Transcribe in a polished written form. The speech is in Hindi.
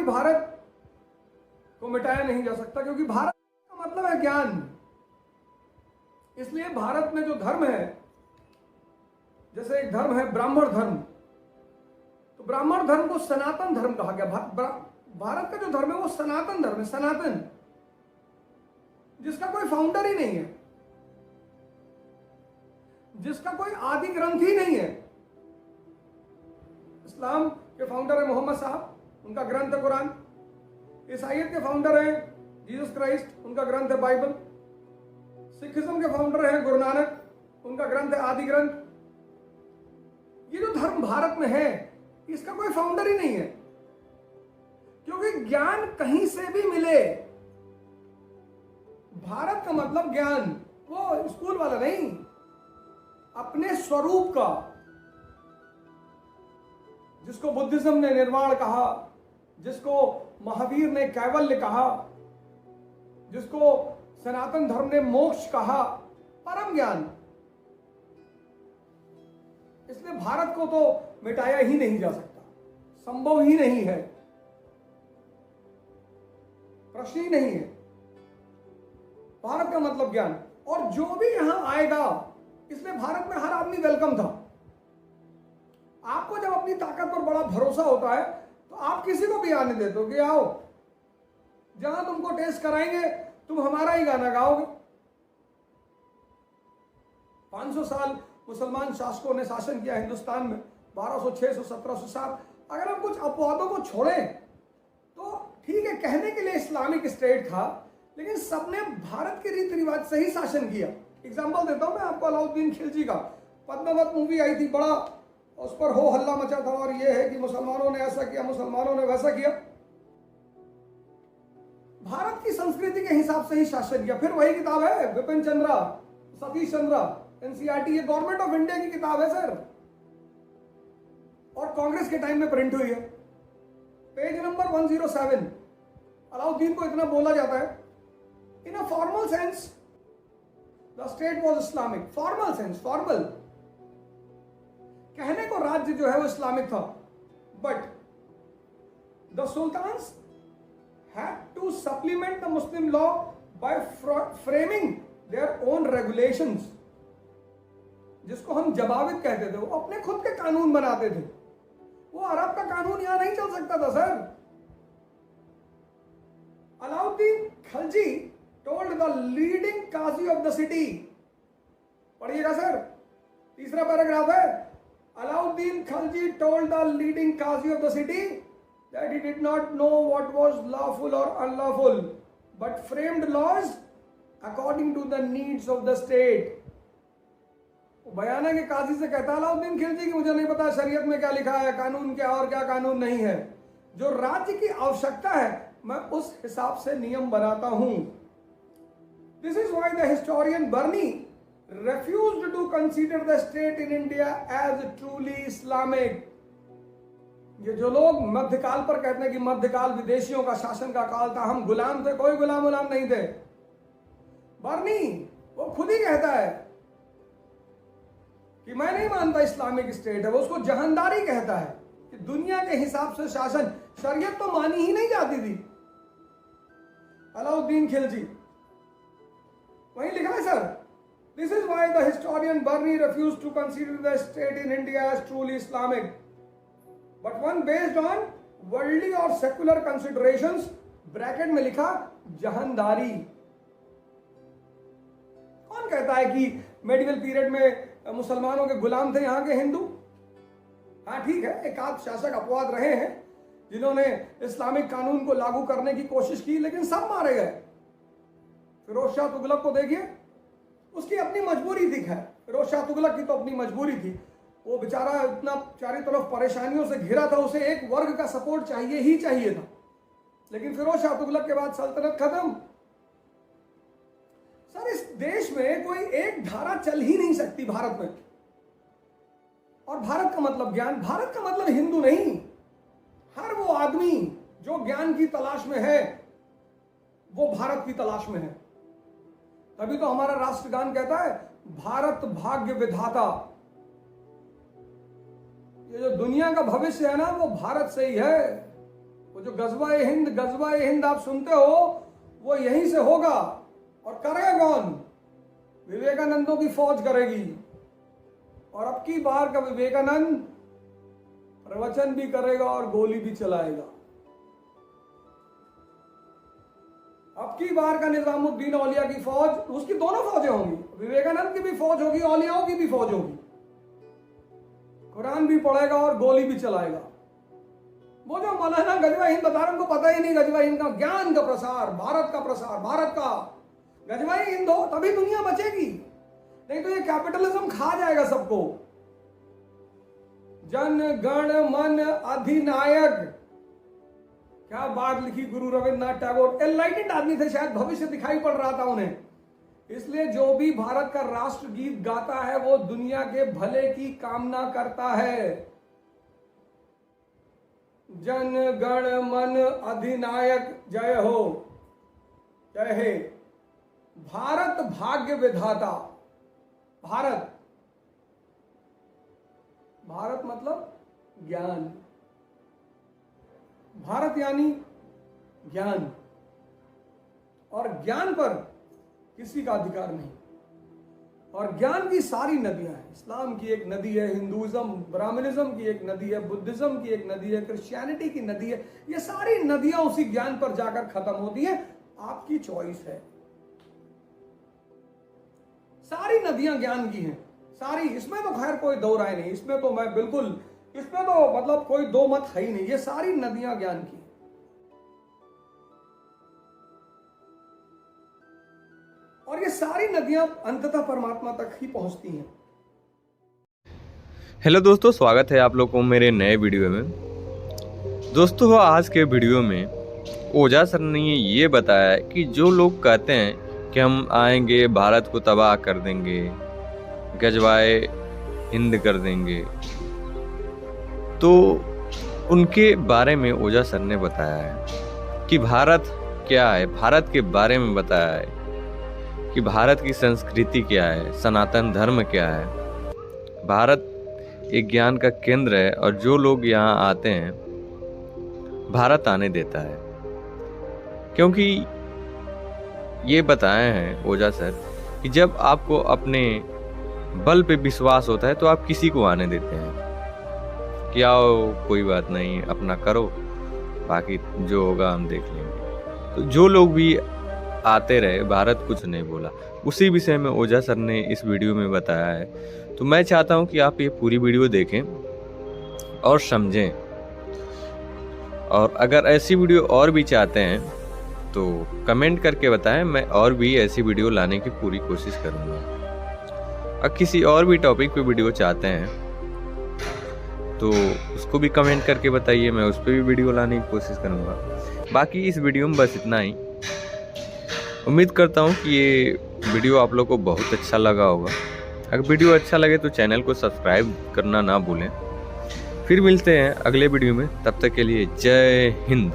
भारत को मिटाया नहीं जा सकता, क्योंकि भारत का मतलब है ज्ञान। इसलिए भारत में जो धर्म है, जैसे एक धर्म है ब्राह्मण धर्म, तो ब्राह्मण धर्म को सनातन धर्म कहा गया। भारत का जो धर्म है वो सनातन धर्म है, सनातन, जिसका कोई फाउंडर ही नहीं है, जिसका कोई आदि ग्रंथ ही नहीं है। इस्लाम के फाउंडर है मोहम्मद साहब, उनका ग्रंथ है कुरान। ईसाइयत के फाउंडर हैं जीसस क्राइस्ट, उनका ग्रंथ है बाइबल। सिखिज्म के फाउंडर हैं गुरु नानक, उनका ग्रंथ है आदि ग्रंथ। ये जो धर्म भारत में है, इसका कोई फाउंडर ही नहीं है, क्योंकि ज्ञान कहीं से भी मिले। भारत का मतलब ज्ञान, वो स्कूल वाला नहीं, अपने स्वरूप का, जिसको बुद्धिज्म ने निर्वाण कहा, जिसको महावीर ने कैवल्य कहा, जिसको सनातन धर्म ने मोक्ष कहा, परम ज्ञान। इसलिए भारत को तो मिटाया ही नहीं जा सकता, संभव ही नहीं है, प्रश्न ही नहीं है। भारत का मतलब ज्ञान, और जो भी यहां आएगा, इसलिए भारत में हर आदमी वेलकम था। आपको जब अपनी ताकत पर बड़ा भरोसा होता है तो आप किसी को भी आने देते हो कि आओ, जहां तुमको टेस्ट कराएंगे तुम हमारा ही गाना गाओगे। 500 साल मुसलमान शासकों ने शासन किया हिंदुस्तान में, 1200, 600, 1700 साल। अगर हम कुछ अपवादों को छोड़ें तो ठीक है, कहने के लिए इस्लामिक स्टेट था, लेकिन सबने भारत के रीति रिवाज से ही शासन किया। एग्जाम्पल देता हूं मैं आपको, अलाउद्दीन खिलजी का पद्मावत मूवी आई थी, बड़ा उस पर हो हल्ला मचा था, और ये है कि मुसलमानों ने ऐसा किया, मुसलमानों ने वैसा किया। भारत की संस्कृति के हिसाब से ही शासन किया। फिर वही किताब है विपिन चंद्रा, सतीश चंद्रा, एनसीईआरटी, ये गवर्नमेंट ऑफ इंडिया की किताब है सर, और कांग्रेस के टाइम में प्रिंट हुई है। Page number 107। अलाउद्दीन को इतना बोला जाता है, in a formal sense the state was Islamic. Formal sense, formal कहने को राज्य जो है वो इस्लामिक था, but the sultans had to supplement the Muslim law by framing their own regulations, जिसको हम जबावित कहते थे। वो अपने खुद के कानून बनाते थे। वो अरब का कानून यहां नहीं चल सकता था sir. Alauddin Khilji told the leading qazi of the city, पढ़िएगा सर, तीसरा पैराग्राफ है, Alauddin Khilji told the leading qazi of the city that he did not know what was lawful or unlawful, but framed laws according to the needs of the state. बयाना के काजी से कहता है अलाउद्दीन खिलजी कि मुझे नहीं पता शरीयत में क्या लिखा है, कानून क्या और क्या कानून नहीं है। जो राज्य की आवश्यकता है मैं उस हिसाब से नियम बनाता हूं। This is why the historian Barni refused to consider the state in India as truly Islamic. ये जो लोग मध्यकाल पर कहते हैं कि मध्यकाल विदेशियों का शासन का काल था, हम गुलाम थे, कोई गुलाम नहीं थे। बर्नी वो खुद ही कहता है कि मैं नहीं मानता इस्लामिक स्टेट है, वो उसको जहानदारी कहता है कि दुनिया के हिसाब से शासन, शरीयत तो मानी ही नहीं जाती थी। अलाउद्दीन खिलजी वही लिखा है sir, this is why the historian Barani refused to consider the state in India as truly Islamic, but one based on worldly or secular considerations, bracket में लिखा जहानदारी। कौन कहता है कि मेडिवल पीरियड में मुसलमानों के गुलाम थे यहाँ के हिंदू? हाँ ठीक है, एक आध शासक अपवाद रहे हैं जिन्होंने इस्लामिक कानून को लागू करने की कोशिश की, लेकिन सब मारे गए। फिरोज शाह तुगलक को देखिए, उसकी अपनी मजबूरी थी। खैर फिरोज शाह तुगलक की तो अपनी मजबूरी थी, वो बेचारा इतना चारों तरफ परेशानियों से घिरा था, उसे एक वर्ग का सपोर्ट चाहिए ही चाहिए था। लेकिन फिरोज शाह तुगलक के बाद सल्तनत खत्म। सर इस देश में कोई एक धारा चल ही नहीं सकती भारत में। और भारत का मतलब ज्ञान, भारत का मतलब हिंदू नहीं। हर वो आदमी जो ज्ञान की तलाश में है वो भारत की तलाश में है। तभी तो हमारा राष्ट्रगान कहता है भारत भाग्य विधाता। ये जो दुनिया का भविष्य है ना, वो भारत से ही है, वो जो गजवा ए हिंद आप सुनते हो वो यहीं से होगा। और करेगा कौन? विवेकानंदों की फौज करेगी। और अब की बार का विवेकानंद प्रवचन भी करेगा और गोली भी चलाएगा। अब की बार का निजामुद्दीन औलिया की फौज, उसकी दोनों फौजें होंगी, विवेकानंद की भी फौज होगी, औलियाओं की भी फौज होगी। कुरान भी पढ़ेगा और गोली भी चलाएगा। वो जो मौलाना गजवा हिंद बता रहे हैं, उनको पता ही नहीं गजवा हिंद का, ज्ञान का प्रसार, भारत का प्रसार, भारत का गजवा हिंद हो तभी दुनिया बचेगी, नहीं तो ये कैपिटलिज्म खा जाएगा सबको। जन गण मन अधिनायक, क्या बात लिखी गुरु रविन्द्रनाथ टैगोर। एनलाइटेड आदमी थे, शायद भविष्य दिखाई पड़ रहा था उन्हें। इसलिए जो भी भारत का राष्ट्रगीत गाता है वो दुनिया के भले की कामना करता है। जन गण मन अधिनायक जय हो, जय हे। भारत भाग्य विधाता। भारत, भारत मतलब ज्ञान, भारत यानी ज्ञान, और ज्ञान पर किसी का अधिकार नहीं। और ज्ञान की सारी नदियां हैं। इस्लाम की एक नदी है, हिंदुइज्म ब्राह्मणिज्म की एक नदी है, बुद्धिज्म की एक नदी है, क्रिश्चियनिटी की नदी है। ये सारी नदियां उसी ज्ञान पर जाकर खत्म होती है। आपकी चॉइस है। सारी नदियां ज्ञान की हैं, सारी। इसमें तो खैर कोई दो राय नहीं, इसमें तो मैं बिल्कुल, इसमें तो मतलब कोई दो मत है ही नहीं। ये सारी नदियां ज्ञान की। और ये सारी नदियां अंततः परमात्मा तक ही पहुंचती हैं। हेलो दोस्तों, स्वागत है आप लोग को मेरे नए वीडियो में। दोस्तों, आज के वीडियो में ओझा सर ने ये बताया कि जो लोग कहते हैं कि हम आएंगे भारत को तबाह कर देंगे, गजवाए हिंद कर देंगे, तो उनके बारे में ओझा सर ने बताया है कि भारत क्या है, भारत के बारे में बताया है कि भारत की संस्कृति क्या है, सनातन धर्म क्या है। भारत एक ज्ञान का केंद्र है और जो लोग यहाँ आते हैं भारत आने देता है, क्योंकि ये बताए हैं ओझा सर कि जब आपको अपने बल पे विश्वास होता है तो आप किसी को आने देते हैं कि आओ कोई बात नहीं, अपना करो, बाकी जो होगा हम देख लेंगे। तो जो लोग भी आते रहे, भारत कुछ नहीं बोला। उसी विषय में ओझा सर ने इस वीडियो में बताया है। तो मैं चाहता हूं कि आप ये पूरी वीडियो देखें और समझें, और अगर ऐसी वीडियो और भी चाहते हैं तो कमेंट करके बताएं, मैं और भी ऐसी वीडियो लाने की पूरी कोशिश करूंगा। अगर किसी और भी टॉपिक पे वीडियो चाहते हैं तो उसको भी कमेंट करके बताइए, मैं उस पर भी वीडियो लाने की कोशिश करूंगा। बाकी इस वीडियो में बस इतना ही। उम्मीद करता हूँ कि ये वीडियो आप लोग को बहुत अच्छा लगा होगा। अगर वीडियो अच्छा लगे तो चैनल को सब्सक्राइब करना ना भूलें। फिर मिलते हैं अगले वीडियो में, तब तक के लिए जय हिंद।